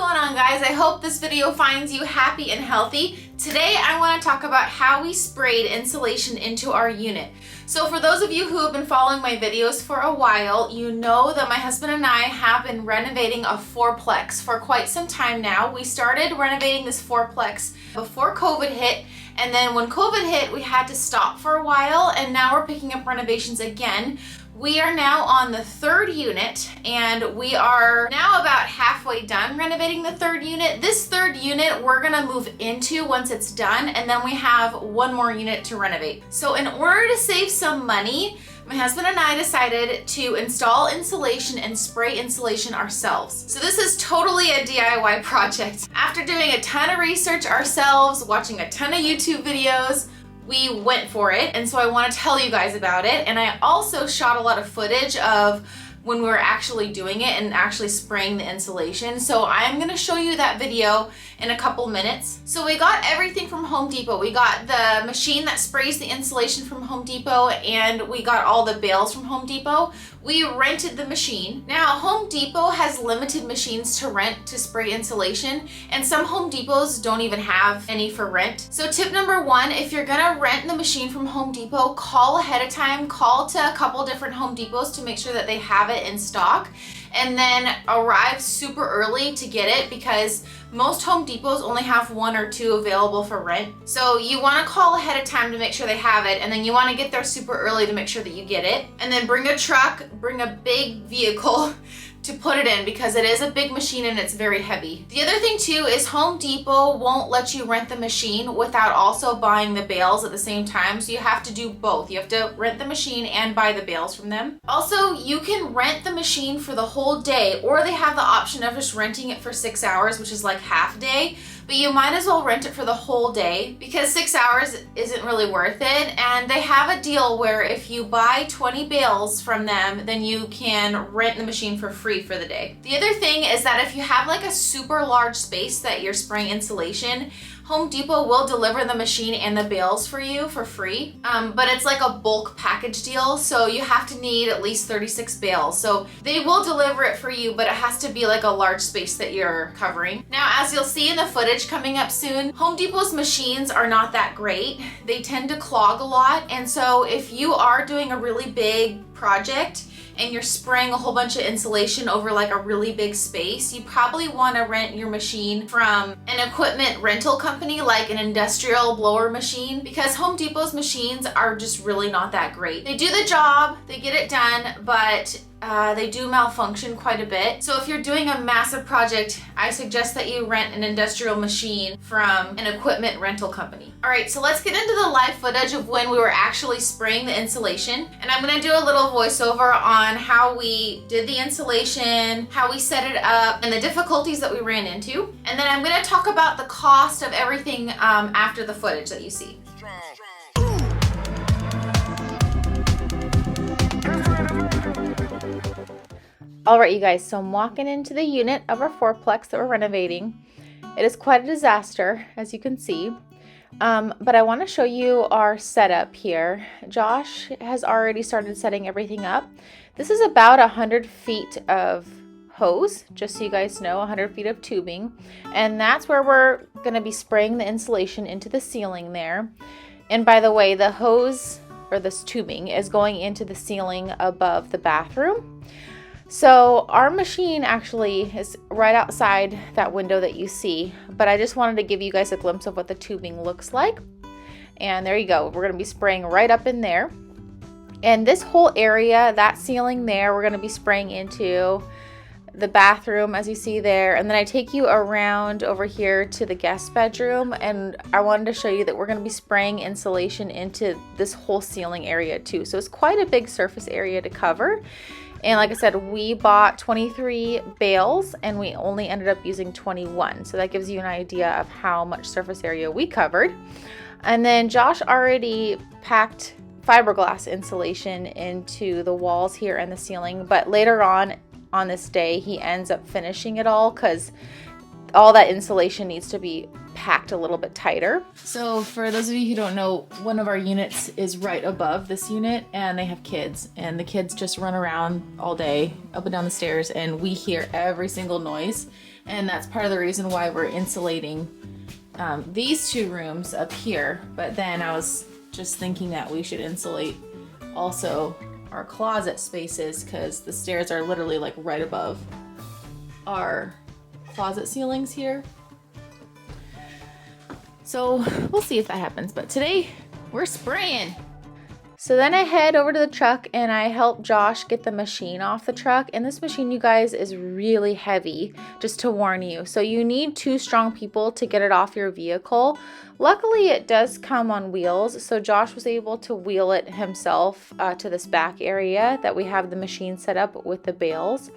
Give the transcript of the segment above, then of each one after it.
going on, guys? I hope this video finds you happy and healthy. Today I want to talk about how we sprayed insulation into our unit. So for those of you who have been following my videos for a while, you know that my husband and I have been renovating a fourplex for quite some time now. We started renovating this fourplex before COVID hit, and then when COVID hit we had to stop for a while, and now we're picking up renovations again. We are now on the third unit, and we are now about halfway done renovating the third unit. This third unit we're gonna move into once it's done, and then we have one more unit to renovate. So in order to save some money, my husband and I decided to install insulation and spray insulation ourselves. So this is totally a DIY project. After doing a ton of research ourselves, watching a ton of YouTube videos, we went for it, and so I want to tell you guys about it. And I also shot a lot of footage of when we were actually doing it and actually spraying the insulation. So I'm going to show you that video in a couple minutes. So we got everything from Home Depot. We got the machine that sprays the insulation from Home Depot, and we got all the bales from Home Depot. We rented the machine. Now Home Depot has limited machines to rent to spray insulation, and some Home Depots don't even have any for rent. So tip number one, if you're gonna rent the machine from Home Depot, call ahead of time. Call to a couple different Home Depots to make sure that they have it in stock, and then arrive super early to get it, because most Home Depots only have one or two available for rent. So you want to call ahead of time to make sure they have it, and then you want to get there super early to make sure that you get it. And then bring a truck, bring a big vehicle to put it in, because it is a big machine and it's very heavy. The other thing too is Home Depot won't let you rent the machine without also buying the bales at the same time, so you have to do both. You have to rent the machine and buy the bales from them. Also, you can rent the machine for the whole day, or they have the option of just renting it for 6 hours, which is like half day. But you might as well rent it for the whole day, because 6 hours isn't really worth it. And they have a deal where if you buy 20 bales from them, then you can rent the machine for free for the day. The other thing is that if you have like a super large space that you're spraying insulation, Home Depot will deliver the machine and the bales for you for free, but it's like a bulk package deal, so you have to need at least 36 bales. So they will deliver it for you, but it has to be like a large space that you're covering. Now, as you'll see in the footage coming up soon, Home Depot's machines are not that great. They tend to clog a lot, and so if you are doing a really big project and you're spraying a whole bunch of insulation over like a really big space, you probably want to rent your machine from an equipment rental company like an industrial blower machine, because Home Depot's machines are just really not that great. They do the job, they get it done, but they do malfunction quite a bit. So if you're doing a massive project, I suggest that you rent an industrial machine from an equipment rental company. All right, so let's get into the live footage of when we were actually spraying the insulation. And I'm gonna do a little voiceover on how we did the insulation, how we set it up, and the difficulties that we ran into. And then I'm gonna talk about the cost of everything after the footage that you see. All right, you guys, so I'm walking into the unit of our fourplex that we're renovating. It is quite a disaster, as you can see, but I want to show you our setup here. Josh has already started setting everything up. This is about 100 feet of hose, just so you guys know, 100 feet of tubing, and that's where we're going to be spraying the insulation into the ceiling there. And by the way, the hose, or this tubing, is going into the ceiling above the bathroom. So our machine actually is right outside that window that you see, but I just wanted to give you guys a glimpse of what the tubing looks like. And there you go. We're going to be spraying right up in there. And this whole area, that ceiling there, we're going to be spraying into the bathroom, as you see there. And then I take you around over here to the guest bedroom, and I wanted to show you that we're going to be spraying insulation into this whole ceiling area too. So it's quite a big surface area to cover. And like I said, we bought 23 bales and we only ended up using 21. So that gives you an idea of how much surface area we covered. And then Josh already packed fiberglass insulation into the walls here and the ceiling. But later on this day, he ends up finishing it all, because all that insulation needs to be packed a little bit tighter. So for those of you who don't know, one of our units is right above this unit, and they have kids, and the kids just run around all day up and down the stairs, and we hear every single noise. And that's part of the reason why we're insulating these two rooms up here. But then I was just thinking that we should insulate also our closet spaces, because the stairs are literally like right above our closet ceilings here. So we'll see if that happens, but today we're spraying. So then I head over to the truck and I help Josh get the machine off the truck. And this machine, you guys, is really heavy, just to warn you. So you need 2 strong people to get it off your vehicle. Luckily, it does come on wheels. So Josh was able to wheel it himself to this back area that we have the machine set up with the bales.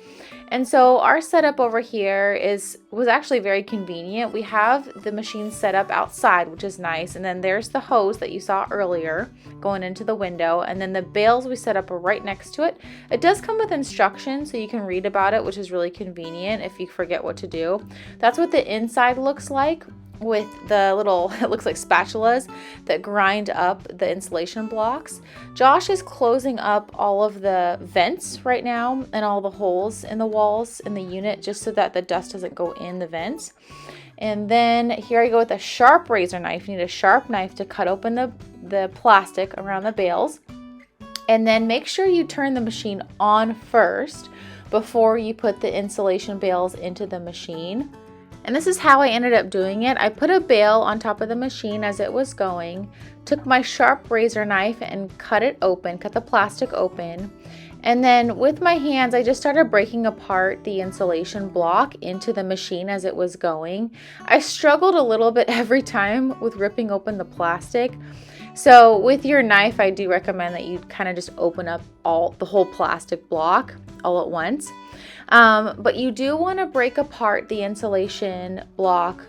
And so our setup over here was actually very convenient. We have the machine set up outside, which is nice. And then there's the hose that you saw earlier going into the window. And then the bales we set up are right next to it. It does come with instructions, so you can read about it, which is really convenient if you forget what to do. That's what the inside looks like, with the little, it looks like spatulas that grind up the insulation blocks. Josh is closing up all of the vents right now and all the holes in the walls in the unit, just so that the dust doesn't go in the vents. And then here I go with a sharp razor knife. You need a sharp knife to cut open the plastic around the bales. And then make sure you turn the machine on first before you put the insulation bales into the machine. And this is how I ended up doing it. I put a bale on top of the machine as it was going, took my sharp razor knife and cut it open, cut the plastic open. And then with my hands, I just started breaking apart the insulation block into the machine as it was going. I struggled a little bit every time with ripping open the plastic. So with your knife, I do recommend that you kind of just open up the whole plastic block all at once. But you do want to break apart the insulation block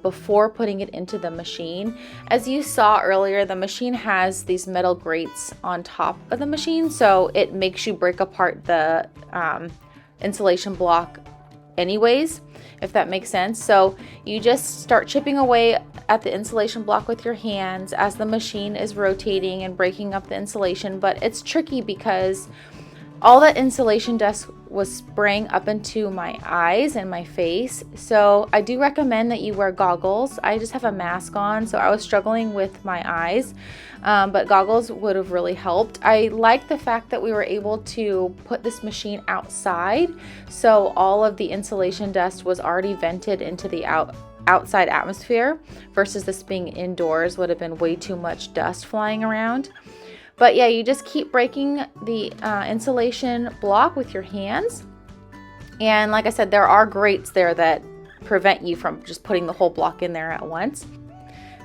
before putting it into the machine. As you saw earlier, the machine has these metal grates on top of the machine, so it makes you break apart the insulation block anyways, if that makes sense. So you just start chipping away at the insulation block with your hands as the machine is rotating and breaking up the insulation. But it's tricky because all that insulation dust was spraying up into my eyes and my face. So I do recommend that you wear goggles. I just have a mask on, so I was struggling with my eyes, but goggles would have really helped. I like the fact that we were able to put this machine outside, so all of the insulation dust was already vented into the outside atmosphere, versus this being indoors would have been way too much dust flying around. But yeah, you just keep breaking the insulation block with your hands. And like I said, there are grates there that prevent you from just putting the whole block in there at once.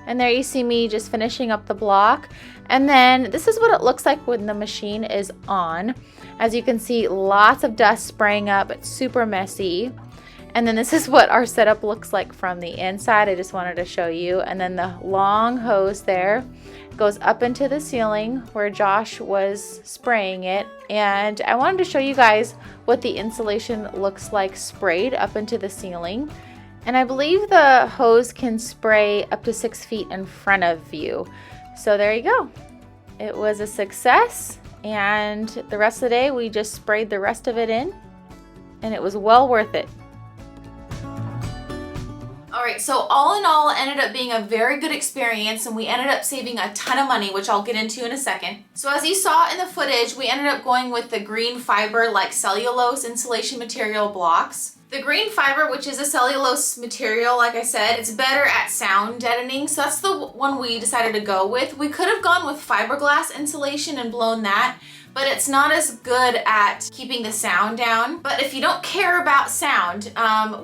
And there you see me just finishing up the block. And then this is what it looks like when the machine is on. As you can see, lots of dust spraying up. It's super messy. And then this is what our setup looks like from the inside. I just wanted to show you. And then the long hose there goes up into the ceiling where Josh was spraying it. And I wanted to show you guys what the insulation looks like sprayed up into the ceiling. And I believe the hose can spray up to 6 feet in front of you. So there you go. It was a success. And the rest of the day, we just sprayed the rest of it in. And it was well worth it. All right, so all in all, it ended up being a very good experience, and we ended up saving a ton of money, which I'll get into in a second. So as you saw in the footage, we ended up going with the green fiber like cellulose insulation material blocks. The green fiber, which is a cellulose material, like I said, it's better at sound deadening, so that's the one we decided to go with. We could have gone with fiberglass insulation and blown that, but it's not as good at keeping the sound down. But if you don't care about sound,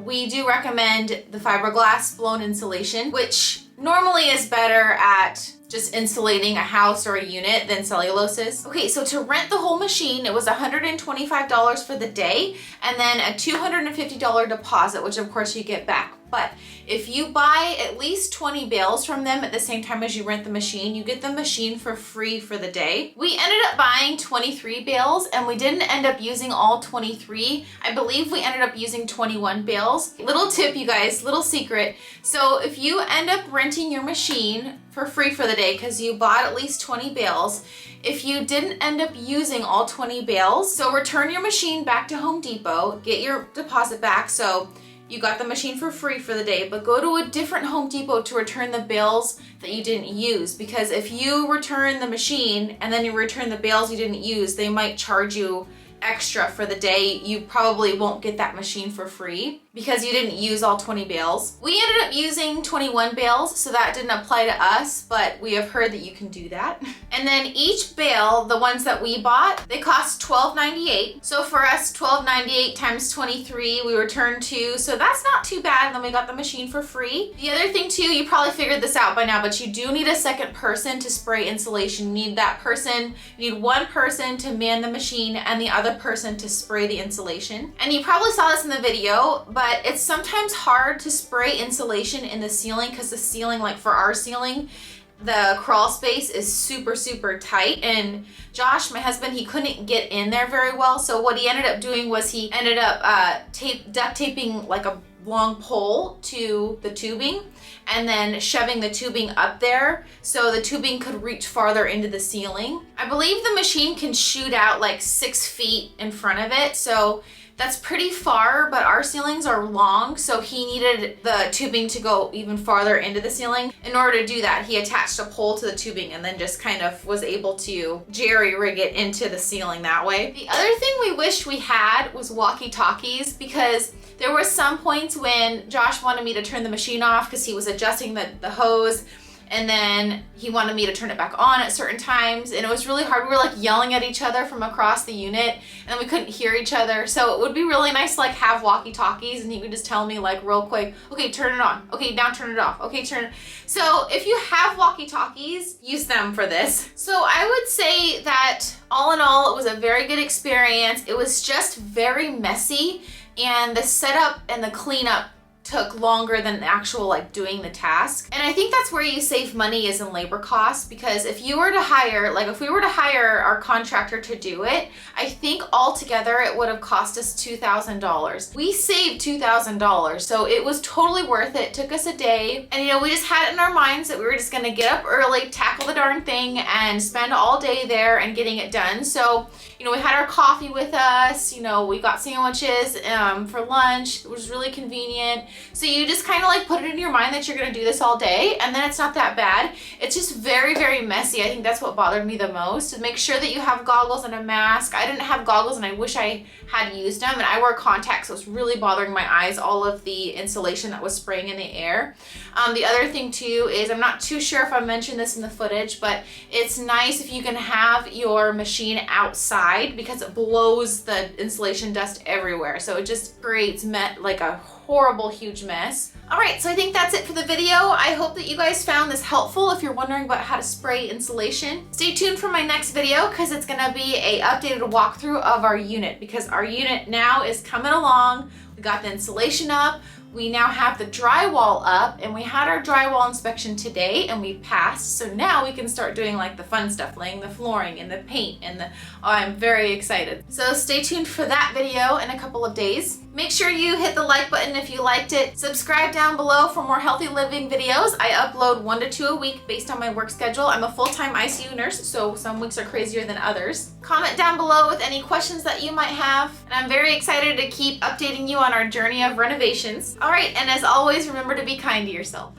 we do recommend the fiberglass blown insulation, which normally is better at just insulating a house or a unit than cellulose is. Okay, so to rent the whole machine, it was $125 for the day, and then a $250 deposit, which of course you get back. But if you buy at least 20 bales from them at the same time as you rent the machine, you get the machine for free for the day. We ended up buying 23 bales, and we didn't end up using all 23. I believe we ended up using 21 bales. Little tip, you guys, little secret. So if you end up renting your machine for free for the day because you bought at least 20 bales, if you didn't end up using all 20 bales, so return your machine back to Home Depot, get your deposit back. So you got the machine for free for the day, but go to a different Home Depot to return the bales that you didn't use, because if you return the machine and then you return the bales you didn't use, they might charge you extra for the day. You probably won't get that machine for free because you didn't use all 20 bales. We ended up using 21 bales, so that didn't apply to us, but we have heard that you can do that. And then each bale, the ones that we bought, they cost $12.98. So for us, $12.98 times 23, we returned 2, so that's not too bad. And then we got the machine for free. The other thing too, you probably figured this out by now, but you do need a second person to spray insulation. You need that person, you need one person to man the machine and the other person to spray the insulation. And you probably saw this in the video, but it's sometimes hard to spray insulation in the ceiling because the ceiling, like for our ceiling, the crawl space is super tight, and Josh, my husband, he couldn't get in there very well. So what he ended up doing was he ended up duct taping like a long pole to the tubing and then shoving the tubing up there so the tubing could reach farther into the ceiling. I believe the machine can shoot out like 6 feet in front of it, so that's pretty far, but our ceilings are long, so he needed the tubing to go even farther into the ceiling. In order to do that, he attached a pole to the tubing and then just kind of was able to jerry-rig it into the ceiling that way. The other thing we wish we had was walkie-talkies, because there were some points when Josh wanted me to turn the machine off because he was adjusting the hose, and then he wanted me to turn it back on at certain times, and it was really hard. We were like yelling at each other from across the unit and we couldn't hear each other. So it would be really nice to like have walkie-talkies and he could just tell me like real quick, okay, turn it on. Okay, now turn it off. Okay, turn it. So if you have walkie-talkies, use them for this. So I would say that all in all, it was a very good experience. It was just very messy, and the setup and the cleanup took longer than the actual like doing the task. And I think that's where you save money, is in labor costs, because if you were to hire, like if we were to hire our contractor to do it, I think altogether it would have cost us $2,000. We saved $2,000, so it was totally worth it. It took us a day, and you know, we just had it in our minds that we were just gonna get up early, tackle the darn thing, and spend all day there and getting it done. So, you know, we had our coffee with us, you know, we got sandwiches for lunch. It was really convenient. So you just kind of like put it in your mind that you're gonna do this all day, and then it's not that bad. It's just very messy. I think that's what bothered me the most. And make sure that you have goggles and a mask. I didn't have goggles and I wish I had used them, and I wear contacts, so it's really bothering my eyes, all of the insulation that was spraying in the air. The other thing too is, I'm not too sure if I mentioned this in the footage, but it's nice if you can have your machine outside because it blows the insulation dust everywhere. So it just creates like a horrible huge mess. All right, so I think that's it for the video. I hope that you guys found this helpful. If you're wondering about how to spray insulation, stay tuned for my next video because it's gonna be a updated walkthrough of our unit, because our unit now is coming along. We got the insulation up. We now have the drywall up, and we had our drywall inspection today and we passed. So now we can start doing like the fun stuff, laying the flooring and the paint and oh, I'm very excited. So stay tuned for that video in a couple of days. Make sure you hit the like button if you liked it. Subscribe down below for more healthy living videos. I upload 1 to 2 a week based on my work schedule. I'm a full-time ICU nurse, so some weeks are crazier than others. Comment down below with any questions that you might have, and I'm very excited to keep updating you on our journey of renovations. All right, and as always, remember to be kind to yourself.